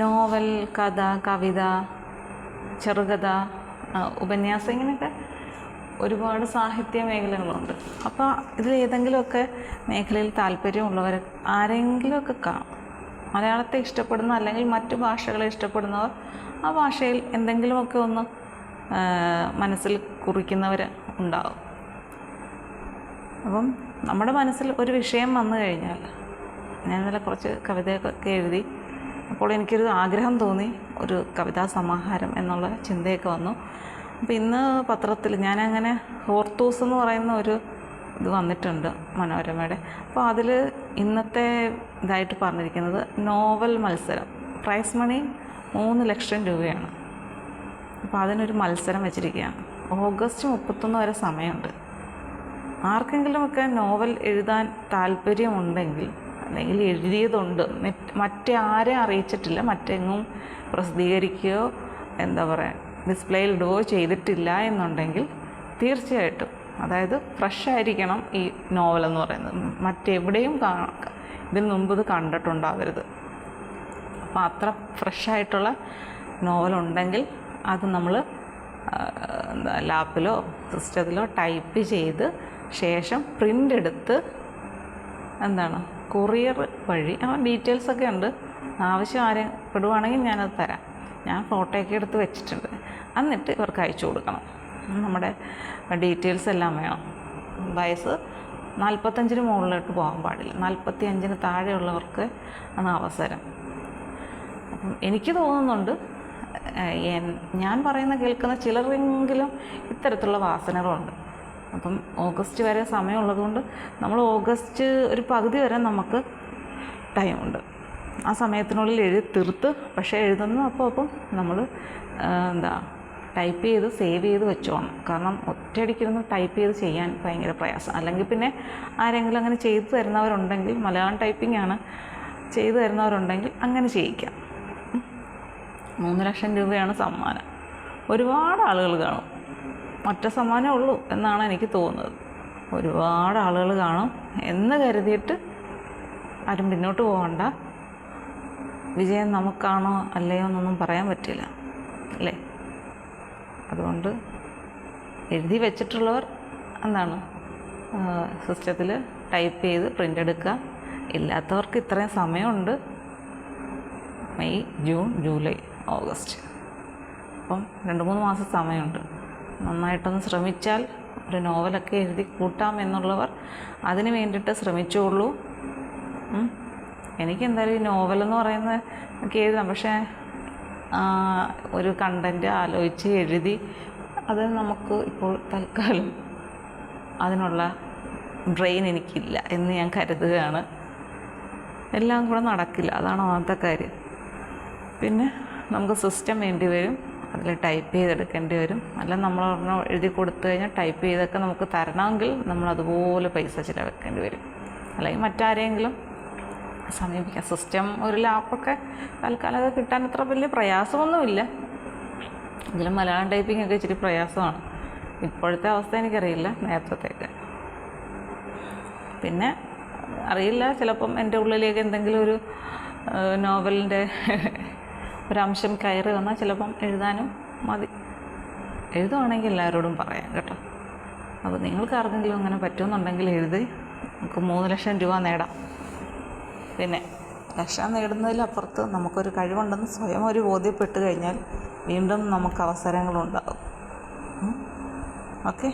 Novel, കഥ, കവിത, ചെറുകഥ, ഉപന്യാസം, ഇങ്ങനെയൊക്കെ ഒരുപാട് സാഹിത്യ മേഖലകളുണ്ട്. അപ്പോൾ ഇതിലേതെങ്കിലുമൊക്കെ മേഖലയിൽ താല്പര്യമുള്ളവർ ആരെങ്കിലുമൊക്കെ കാണും. മലയാളത്തെ ഇഷ്ടപ്പെടുന്ന അല്ലെങ്കിൽ മറ്റു ഭാഷകളെ ഇഷ്ടപ്പെടുന്നവർ ആ ഭാഷയിൽ എന്തെങ്കിലുമൊക്കെ ഒന്ന് മനസ്സിൽ കുറിക്കുന്നവർ ഉണ്ടാവും. അപ്പം നമ്മുടെ മനസ്സിൽ ഒരു വിഷയം വന്നു കഴിഞ്ഞാൽ, ഞാൻ ഇന്നലെ കുറച്ച് കവിതയൊക്കെ എഴുതി, അപ്പോൾ എനിക്കൊരു ആഗ്രഹം തോന്നി ഒരു കവിതാ സമാഹാരം എന്നുള്ള ചിന്തയൊക്കെ വന്നു. അപ്പോൾ ഇന്ന് പത്രത്തിൽ ഞാനങ്ങനെ ഹോർത്തൂസ് എന്ന് പറയുന്ന ഒരു ഇത് വന്നിട്ടുണ്ട് മനോരമയുടെ. അപ്പോൾ അതിൽ ഇന്നത്തെ ഇതായിട്ട് പറഞ്ഞിരിക്കുന്നത് നോവൽ മത്സരം, പ്രൈസ് മണി 3 ലക്ഷം രൂപയാണ്. അപ്പോൾ അതിനൊരു മത്സരം വെച്ചിരിക്കുകയാണ്. ഓഗസ്റ്റ് 31 വരെ സമയമുണ്ട്. ആർക്കെങ്കിലുമൊക്കെ നോവൽ എഴുതാൻ താല്പര്യമുണ്ടെങ്കിൽ, അല്ലെങ്കിൽ എഴുതിയതുണ്ട്, മറ്റേ ആരെ അറിയിച്ചിട്ടില്ല, മറ്റെങ്ങും പ്രസിദ്ധീകരിക്കുകയോ ഡിസ്പ്ലേയിൽ ഇടുകയോ ചെയ്തിട്ടില്ല എന്നുണ്ടെങ്കിൽ തീർച്ചയായിട്ടും, അതായത് ഫ്രഷ് ആയിരിക്കണം ഈ നോവലെന്ന് പറയുന്നത്. മറ്റെവിടെയും ഇതിന് മുമ്പ് ഇത് കണ്ടിട്ടുണ്ടാവരുത്. അപ്പോൾ അത്ര ഫ്രഷായിട്ടുള്ള നോവലുണ്ടെങ്കിൽ അത് നമ്മൾ ലാപ്പിലോ സിസ്റ്റത്തിലോ ടൈപ്പ് ചെയ്ത് ശേഷം പ്രിൻ്റ് എടുത്ത് കൊറിയർ വഴി, ഡീറ്റെയിൽസൊക്കെ ഉണ്ട്, ആവശ്യം പെടുവാണെങ്കിൽ ഞാനത് തരാം. ഞാൻ ഫോട്ടോയൊക്കെ എടുത്ത് വെച്ചിട്ടുണ്ട്. എന്നിട്ട് ഇവർക്ക് അയച്ചു കൊടുക്കണം. നമ്മുടെ ഡീറ്റെയിൽസ് എല്ലാം വേണം. വയസ്സ് 45 മുകളിലോട്ട് പോകാൻ പാടില്ല. 45 താഴെയുള്ളവർക്ക് ആണ് അവസരം. അപ്പം എനിക്ക് തോന്നുന്നുണ്ട്, ഞാൻ പറയുന്ന കേൾക്കുന്ന ചിലരെങ്കിലും ഇത്തരത്തിലുള്ള വാസനകളുണ്ട്. അപ്പം ഓഗസ്റ്റ് വരെ സമയമുള്ളതുകൊണ്ട് നമ്മൾ ഓഗസ്റ്റ് ഒരു പകുതി വരെ നമുക്ക് ടൈമുണ്ട്. ആ സമയത്തിനുള്ളിൽ എഴുതി തീർത്ത്, പക്ഷേ എഴുതുന്ന അപ്പം നമ്മൾ ടൈപ്പ് ചെയ്ത് സേവ് ചെയ്ത് വെച്ചോണം. കാരണം ഒറ്റയടിക്കിരുന്ന് ടൈപ്പ് ചെയ്ത് ചെയ്യാൻ ഭയങ്കര പ്രയാസം. അല്ലെങ്കിൽ പിന്നെ ആരെങ്കിലും അങ്ങനെ ചെയ്തു തരുന്നവരുണ്ടെങ്കിൽ, മലയാളം ടൈപ്പിംഗ് ആണ്, ചെയ്തു തരുന്നവരുണ്ടെങ്കിൽ അങ്ങനെ ചെയ്യിക്കാം. 3 ലക്ഷം രൂപയാണ് സമ്മാനം. ഒരുപാട് ആളുകൾ കാണും. ഒറ്റ സമ്മാനമേ ഉള്ളൂ എന്നാണ് എനിക്ക് തോന്നുന്നത്. ഒരുപാട് ആളുകൾ കാണും എന്ന് കരുതിയിട്ട് ആരും പിന്നോട്ട് പോകണ്ട. വിജയം നമുക്കാണോ അല്ലയോ എന്നൊന്നും പറയാൻ പറ്റില്ല, അല്ലേ? അതുകൊണ്ട് എഴുതി വെച്ചിട്ടുള്ളവർ സിസ്റ്റത്തിൽ ടൈപ്പ് ചെയ്ത് പ്രിൻ്റ് എടുക്കുക. ഇല്ലാത്തവർക്ക് ഇത്രയും സമയമുണ്ട്, മെയ്, ജൂൺ, ജൂലൈ, ഓഗസ്റ്റ്. അപ്പം 2-3 മാസം സമയമുണ്ട്. നന്നായിട്ടൊന്ന് ശ്രമിച്ചാൽ ഒരു നോവലൊക്കെ എഴുതി കൂട്ടാം എന്നുള്ളവർ അതിന് വേണ്ടിയിട്ട് ശ്രമിച്ചോളൂ. എനിക്കെന്തായാലും ഈ നോവലെന്ന് പറയുന്നത് എനിക്ക് എഴുതാം, പക്ഷേ ഒരു കണ്ടൻറ്റ് ആലോചിച്ച് എഴുതി അത് നമുക്ക് ഇപ്പോൾ തൽക്കാലം അതിനുള്ള ബ്രെയിൻ എനിക്കില്ല എന്ന് ഞാൻ കരുതുകയാണ്. എല്ലാം കൂടെ നടക്കില്ല, അതാണ് ഒന്നാമത്തെ കാര്യം. പിന്നെ നമുക്ക് സിസ്റ്റം വേണ്ടി വരും, അതിൽ ടൈപ്പ് ചെയ്തെടുക്കേണ്ടി വരും. അല്ല നമ്മൾ എഴുതി കൊടുത്തു കഴിഞ്ഞാൽ ടൈപ്പ് ചെയ്തൊക്കെ നമുക്ക് തരണമെങ്കിൽ നമ്മൾ അതുപോലെ പൈസ ചിലവെക്കേണ്ടി വരും. അല്ലെങ്കിൽ മറ്റാരെങ്കിലും സമീപിക്കാം. സിസ്റ്റം ഒരു ലാപ്പൊക്കെ തൽക്കാലം അത് കിട്ടാൻ അത്ര വലിയ പ്രയാസമൊന്നുമില്ല. എങ്കിലും മലയാളം ടൈപ്പിംഗ് ഒക്കെ ഇച്ചിരി പ്രയാസമാണ്. ഇപ്പോഴത്തെ അവസ്ഥ എനിക്കറിയില്ല, നേരത്തേക്ക് പിന്നെ അറിയില്ല. ചിലപ്പം എൻ്റെ ഉള്ളിലേക്ക് എന്തെങ്കിലും ഒരു നോവലിൻ്റെ ഒരംശം കയറി വന്നാൽ ചിലപ്പം എഴുതാനും മതി. എഴുതുവാണെങ്കിൽ എല്ലാവരോടും പറയാം കേട്ടോ. അപ്പോൾ നിങ്ങൾക്ക് ആർക്കെങ്കിലും അങ്ങനെ പറ്റുമെന്നുണ്ടെങ്കിൽ എഴുതി നമുക്ക് 3 ലക്ഷം രൂപ നേടാം. പിന്നെ ലക്ഷം നേടുന്നതിലപ്പുറത്ത് നമുക്കൊരു കഴിവുണ്ടെന്ന് സ്വയം ഒരു ബോധ്യപ്പെട്ട് കഴിഞ്ഞാൽ വീണ്ടും നമുക്ക് അവസരങ്ങളുണ്ടാകും. ഓക്കെ.